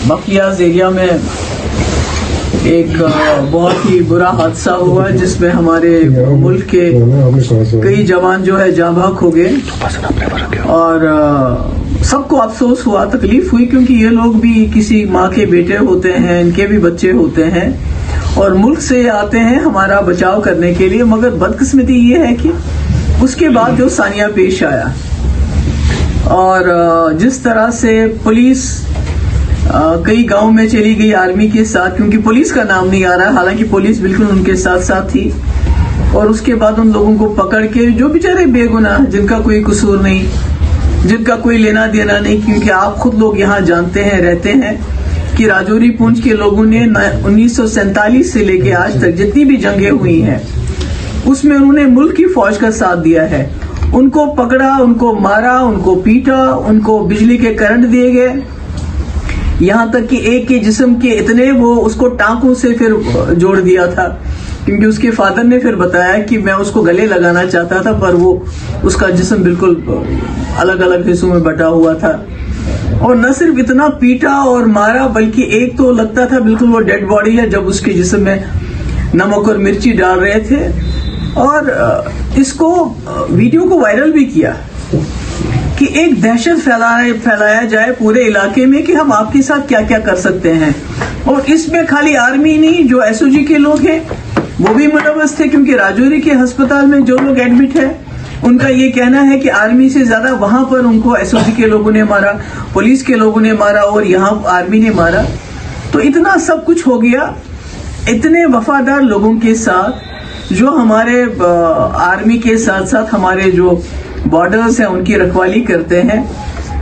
بفلیاز area میں ایک بہت ہی برا حادثہ ہوا جس میں ہمارے ملک کے کئی جوان جو ہے جاں بحق ہو گئے اور سب کو افسوس ہوا, تکلیف ہوئی, کیونکہ یہ لوگ بھی کسی ماں کے بیٹے ہوتے ہیں, ان کے بھی بچے ہوتے ہیں اور ملک سے آتے ہیں ہمارا بچاؤ کرنے کے لیے. مگر بدقسمتی یہ ہے کہ اس کے بعد جو ثانیہ پیش آیا اور جس طرح سے پولیس کئی گاؤں میں چلی گئی آرمی کے ساتھ, کیونکہ پولیس کا نام نہیں آ رہا, حالانکہ پولیس بالکل ان کے ساتھ ساتھ تھی, اور اس کے بعد ان لوگوں کو پکڑ کے جو بیچارے بے گناہ, جن کا کوئی قصور نہیں, جن کا کوئی لینا دینا نہیں, کیونکہ آپ خود لوگ یہاں جانتے ہیں, رہتے ہیں کہ راجوری پونچھ کے لوگوں نے 1947 سے لے کے آج تک جتنی بھی جنگیں ہوئی ہیں اس میں انہوں نے ملک کی فوج کا ساتھ دیا ہے. ان کو پکڑا, ان کو مارا, ان کو پیٹا, ان کو بجلی کے کرنٹ دیے گئے, یہاں تک کہ ایک کے جسم کے اتنے وہ اس کو ٹانکوں سے پھر جوڑ دیا تھا, کیونکہ اس کے فادر نے پھر بتایا کہ میں اس کو گلے لگانا چاہتا تھا پر وہ اس کا جسم بالکل الگ الگ حصوں میں بٹا ہوا تھا. اور نہ صرف اتنا پیٹا اور مارا بلکہ ایک تو لگتا تھا بالکل وہ ڈیڈ باڈی ہے جب اس کے جسم میں نمک اور مرچی ڈال رہے تھے. اور اس کو ویڈیو کو وائرل بھی کیا کہ ایک دہشت پھیلایا جائے پورے علاقے میں کہ ہم آپ کے ساتھ کیا کیا کر سکتے ہیں. اور اس میں خالی آرمی نہیں, جو ایس او جی کے لوگ ہیں وہ بھی ملوث تھے, کیونکہ راجوری کے ہسپتال میں جو لوگ ایڈمٹ ہیں ان کا یہ کہنا ہے کہ آرمی سے زیادہ وہاں پر ان کو ایس او جی کے لوگوں نے مارا, پولیس کے لوگوں نے مارا اور یہاں آرمی نے مارا. تو اتنا سب کچھ ہو گیا اتنے وفادار لوگوں کے ساتھ جو ہمارے آرمی کے ساتھ ساتھ ہمارے جو بارڈرز ہیں ان کی رکھوالی کرتے ہیں.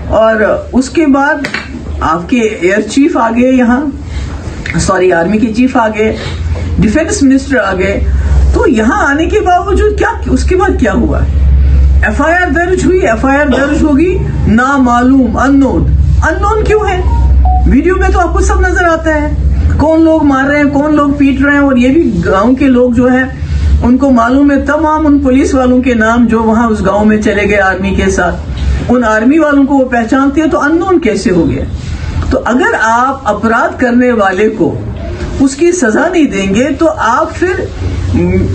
اور اس کے بعد آپ کے ایئر چیف آ گئے, یہاں آرمی کے چیف آ گئے, ڈیفنس منسٹر آ گئے. تو یہاں آنے کے باوجود کیا اس کے بعد کیا ہوا؟ ایف آئی آر درج ہوئی, ایف آئی آر درج ہوگی نامعلوم, اننون کیوں ہے؟ ویڈیو میں تو آپ کو سب نظر آتا ہے کون لوگ مار رہے ہیں, کون لوگ پیٹ رہے ہیں, اور یہ بھی گاؤں کے لوگ جو ہیں ان کو معلوم ہے تمام ان پولیس والوں کے نام جو وہاں اس گاؤں میں چلے گئے آرمی کے ساتھ, ان آرمی والوں کو وہ پہچانتے ہیں. تو اننون کیسے ہو گیا؟ تو اگر آپ اپرادھ کرنے والے کو اس کی سزا نہیں دیں گے تو آپ پھر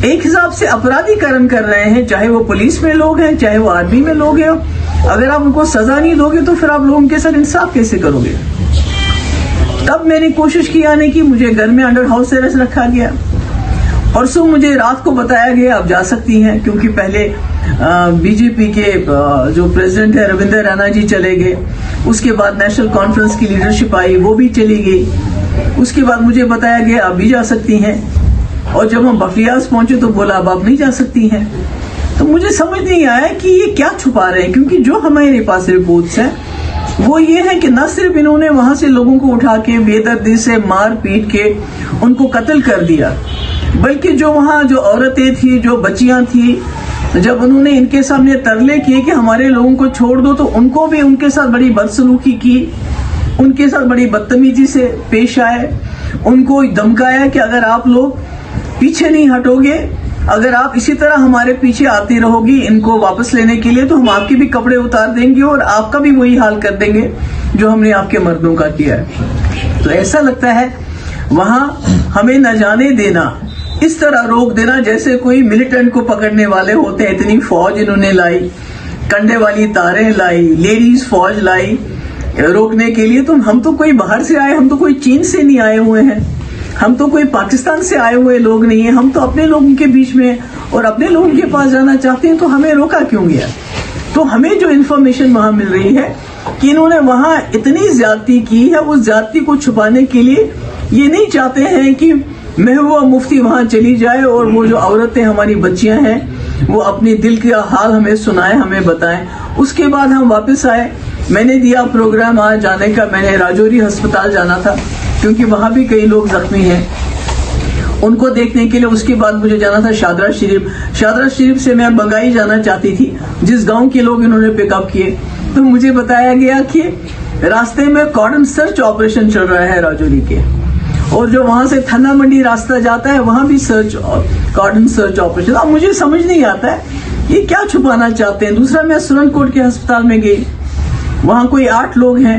ایک حساب سے اپرادھی کرن کر رہے ہیں, چاہے وہ پولیس میں لوگ ہیں چاہے وہ آرمی میں لوگ ہیں. اگر آپ ان کو سزا نہیں دو گے تو پھر آپ لوگوں کے ساتھ انصاف کیسے کرو گے؟ تب میں نے کوشش کی آنے کی, مجھے گھر میں انڈر ہاؤس اریسٹ رکھا گیا. پرسوں مجھے رات کو بتایا گیا آپ جا سکتی ہیں, کیونکہ پہلے بی جے پی کے جو پریزیڈنٹ ہے رویندر رینا جی چلے گئے, اس کے بعد نیشنل کانفرنس کی لیڈرشپ آئی وہ بھی چلی گئی, اس کے بعد مجھے بتایا گیا آپ بھی جا سکتی ہیں. اور جب ہم بفلیاز پہنچے تو بولا اب آپ نہیں جا سکتی ہیں. تو مجھے سمجھ نہیں آیا کہ یہ کیا چھپا رہے ہیں, کیونکہ جو ہمارے پاس رپورٹس ہیں وہ یہ ہے کہ نہ صرف انہوں نے وہاں سے لوگوں کو اٹھا کے بے دردی سے مار پیٹ کے ان کو قتل کر دیا, بلکہ جو وہاں جو عورتیں تھیں, جو بچیاں تھیں, جب انہوں نے ان کے سامنے ترلے کیے کہ ہمارے لوگوں کو چھوڑ دو تو ان کو بھی ان کے ساتھ بڑی بدسلوکی کی, ان کے ساتھ بڑی بدتمیزی سے پیش آئے, ان کو دھمکایا کہ اگر آپ لوگ پیچھے نہیں ہٹو گے, اگر آپ اسی طرح ہمارے پیچھے آتی رہو گی ان کو واپس لینے کے لیے تو ہم آپ کے بھی کپڑے اتار دیں گے اور آپ کا بھی وہی حال کر دیں گے جو ہم نے آپ کے مردوں کا کیا ہے. تو ایسا لگتا ہے وہاں ہمیں نہ جانے دینا, اس طرح روک دینا جیسے کوئی ملیٹنٹ کو پکڑنے والے ہوتے ہیں. اتنی فوج انہوں نے لائی, کنڈے والی تاریں لائی, لیڈیز فوج لائی روکنے کے لیے. تو ہم تو کوئی باہر سے آئے, ہم تو کوئی چین سے نہیں آئے ہوئے ہیں, ہم تو کوئی پاکستان سے آئے ہوئے لوگ نہیں ہیں, ہم تو اپنے لوگوں کے بیچ میں اور اپنے لوگوں کے پاس جانا چاہتے ہیں. تو ہمیں روکا کیوں گیا؟ تو ہمیں جو انفارمیشن وہاں مل رہی ہے کہ انہوں نے وہاں اتنی زیادتی کی ہے, اس زیادتی کو چھپانے کے لیے یہ نہیں چاہتے ہیں کہ محبوبہ مفتی وہاں چلی جائے اور وہ جو عورتیں ہماری بچیاں ہیں وہ اپنی دل کا حال ہمیں سنائیں, ہمیں بتائیں. اس کے بعد ہم واپس آئے, میں نے دیا پروگرام آج جانے کا, میں نے راجوری ہسپتال جانا تھا کیونکہ وہاں بھی کئی لوگ زخمی ہیں, ان کو دیکھنے کے لیے. اس کے بعد مجھے جانا تھا شادرہ شریف سے میں بنگائی جانا چاہتی تھی جس گاؤں کے لوگ انہوں نے پک اپ کیے. تو مجھے بتایا گیا کہ راستے میں کارڈن سرچ آپریشن چل رہا ہے راجوری کے, اور جو وہاں سے تھنا منڈی راستہ جاتا ہے وہاں بھی کارڈن سرچ آپریشن. اب مجھے سمجھ نہیں آتا ہے یہ کیا چھپانا چاہتے ہیں. دوسرا میں سنن کوٹ کے ہسپتال میں گئی, وہاں کوئی 8 لوگ ہیں,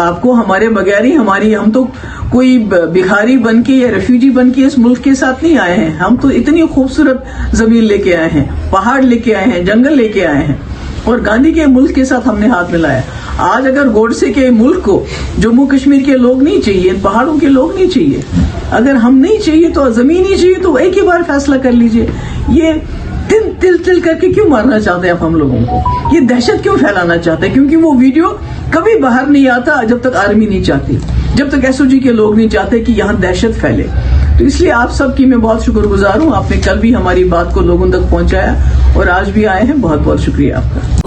آپ کو ہمارے بغیر ہی ہم تو کوئی بھکاری بن کے یا ریفیوجی بن کے اس ملک کے ساتھ نہیں آئے ہیں. ہم تو اتنی خوبصورت زمین لے کے آئے ہیں, پہاڑ لے کے آئے ہیں, جنگل لے کے آئے ہیں, اور گاندھی کے ملک کے ساتھ ہم نے ہاتھ ملایا. آج اگر گوڈسے کے ملک کو جموں کشمیر کے لوگ نہیں چاہیے, پہاڑوں کے لوگ نہیں چاہیے, اگر ہم نہیں چاہیے تو زمین ہی چاہیے, تو ایک ہی بار فیصلہ کر لیجئے. یہ تل کر کے کیوں مارنا چاہتے ہیں آپ ہم لوگوں کو؟ یہ دہشت کیوں پھیلانا چاہتے ہیں؟ کیونکہ وہ ویڈیو کبھی باہر نہیں آتا جب تک آرمی نہیں چاہتی, جب تک ایس او جی کے لوگ نہیں چاہتے کہ یہاں دہشت پھیلے. تو اس لیے آپ سب کی میں بہت شکر گزار ہوں. آپ نے کل بھی ہماری بات کو لوگوں تک پہنچایا اور آج بھی آئے ہیں. بہت بہت شکریہ آپ کا.